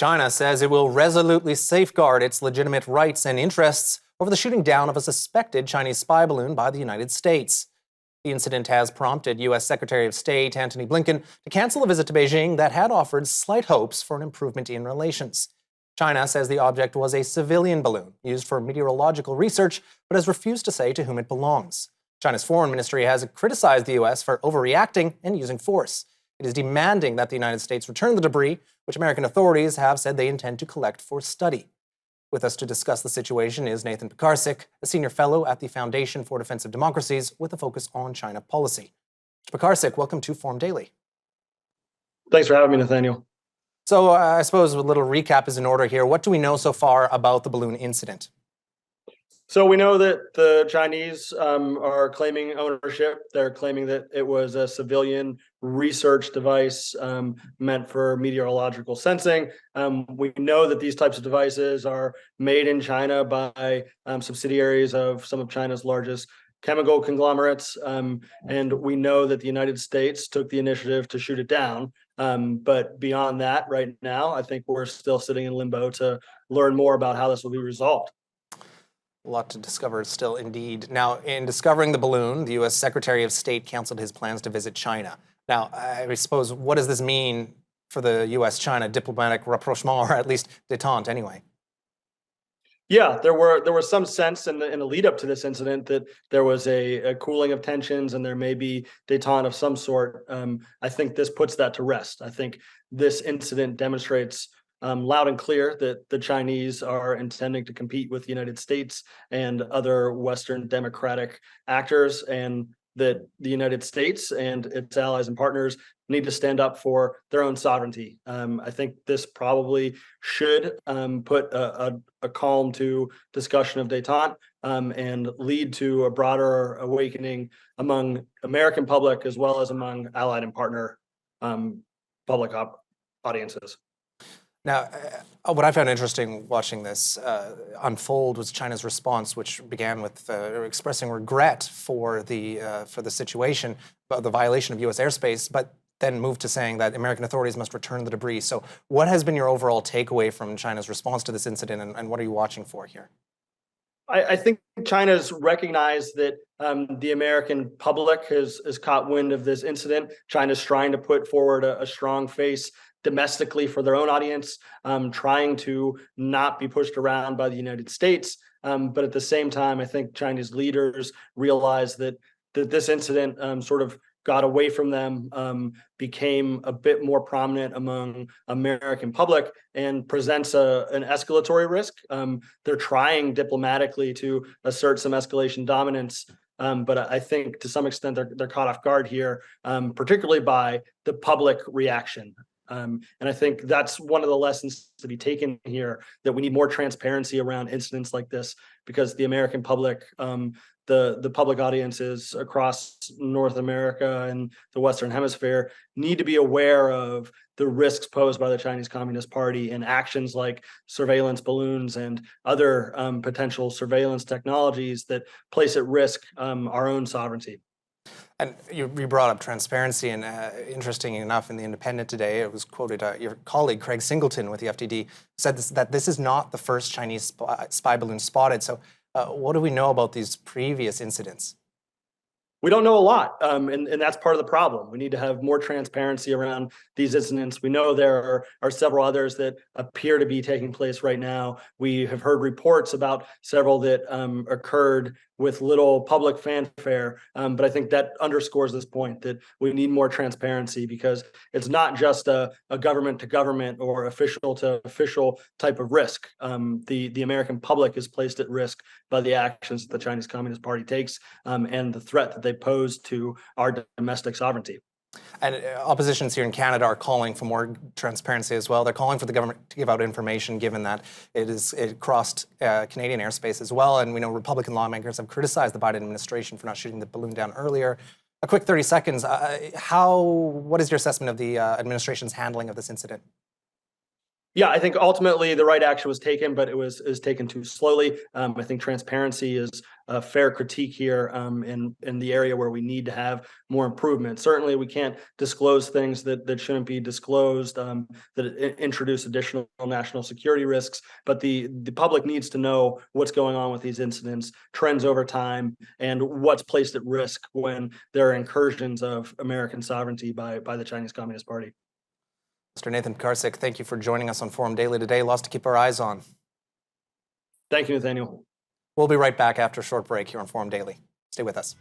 China says it will resolutely safeguard its legitimate rights and interests over the shooting down of a suspected Chinese spy balloon by the United States. The incident has prompted U.S. Secretary of State Antony Blinken to cancel a visit to Beijing that had offered slight hopes for an improvement in relations. China says the object was a civilian balloon used for meteorological research, but has refused to say to whom it belongs. China's foreign ministry has criticized the U.S. for overreacting and using force. It is demanding that the United States return the debris, which American authorities have said they intend to collect for study. With us to discuss the situation is Nathan Picarsic, a senior fellow at the Foundation for Defensive Democracies with a focus on China policy. Mr. Picarsic, welcome to Forum Daily. Thanks for having me, Nathaniel. So I suppose a little recap is in order here. What do we know so far about the balloon incident? So we know that the Chinese are claiming ownership. They're claiming that it was a civilian research device meant for meteorological sensing. We know that these types of devices are made in China by subsidiaries of some of China's largest chemical conglomerates. And we know that the United States took the initiative to shoot it down. But beyond that, right now, I think we're still sitting in limbo to learn more about how this will be resolved. A lot to discover still, indeed. Now, in discovering the balloon, the U.S. Secretary of State canceled his plans to visit China. Now, I suppose, what does this mean for the U.S.-China diplomatic rapprochement, or at least détente anyway? Yeah, there was some sense in the lead up to this incident that there was a cooling of tensions and there may be détente of some sort. I think this puts that to rest. I think this incident demonstrates loud and clear that the Chinese are intending to compete with the United States and other Western democratic actors, and that the United States and its allies and partners need to stand up for their own sovereignty. I think this probably should put a calm to discussion of détente and lead to a broader awakening among American public as well as among allied and partner public audiences. Now, what I found interesting watching this unfold was China's response, which began with expressing regret for the situation, the violation of U.S. airspace, but then moved to saying that American authorities must return the debris. So what has been your overall takeaway from China's response to this incident, and what are you watching for here? I think China's recognized that the American public has caught wind of this incident. China's trying to put forward a strong face domestically for their own audience, trying to not be pushed around by the United States. But at the same time, I think Chinese leaders realize that this incident sort of got away from them, became a bit more prominent among American public, and presents an escalatory risk. They're trying diplomatically to assert some escalation dominance. But I think to some extent they're caught off guard here, particularly by the public reaction. And I think that's one of the lessons to be taken here, that we need more transparency around incidents like this, because the American public, the public audiences across North America and the Western Hemisphere need to be aware of the risks posed by the Chinese Communist Party and actions like surveillance balloons and other potential surveillance technologies that place at risk our own sovereignty. And you brought up transparency, and interesting enough, in The Independent today, it was quoted, your colleague Craig Singleton with the FDD said that this is not the first Chinese spy balloon spotted. So what do we know about these previous incidents? We don't know a lot, and that's part of the problem. We need to have more transparency around these incidents. We know there are several others that appear to be taking place right now. We have heard reports about several that occurred with little public fanfare, but I think that underscores this point, that we need more transparency, because it's not just a government to government or official to official type of risk. The American public is placed at risk by the actions that the Chinese Communist Party takes, and the threat that they pose to our domestic sovereignty. And oppositions here in Canada are calling for more transparency as well. They're calling for the government to give out information, given that it crossed Canadian airspace as well. And we know Republican lawmakers have criticized the Biden administration for not shooting the balloon down earlier. A quick 30 seconds. What is your assessment of the administration's handling of this incident? Yeah, I think ultimately the right action was taken, but it was taken too slowly. I think transparency is a fair critique here, in the area where we need to have more improvement. Certainly, we can't disclose things that shouldn't be disclosed, that introduce additional national security risks. But the public needs to know what's going on with these incidents, trends over time, and what's placed at risk when there are incursions of American sovereignty by the Chinese Communist Party. Mr. Nathan Picarsic, thank you for joining us on Forum Daily today. Lots to keep our eyes on. Thank you, Nathaniel. We'll be right back after a short break here on Forum Daily. Stay with us.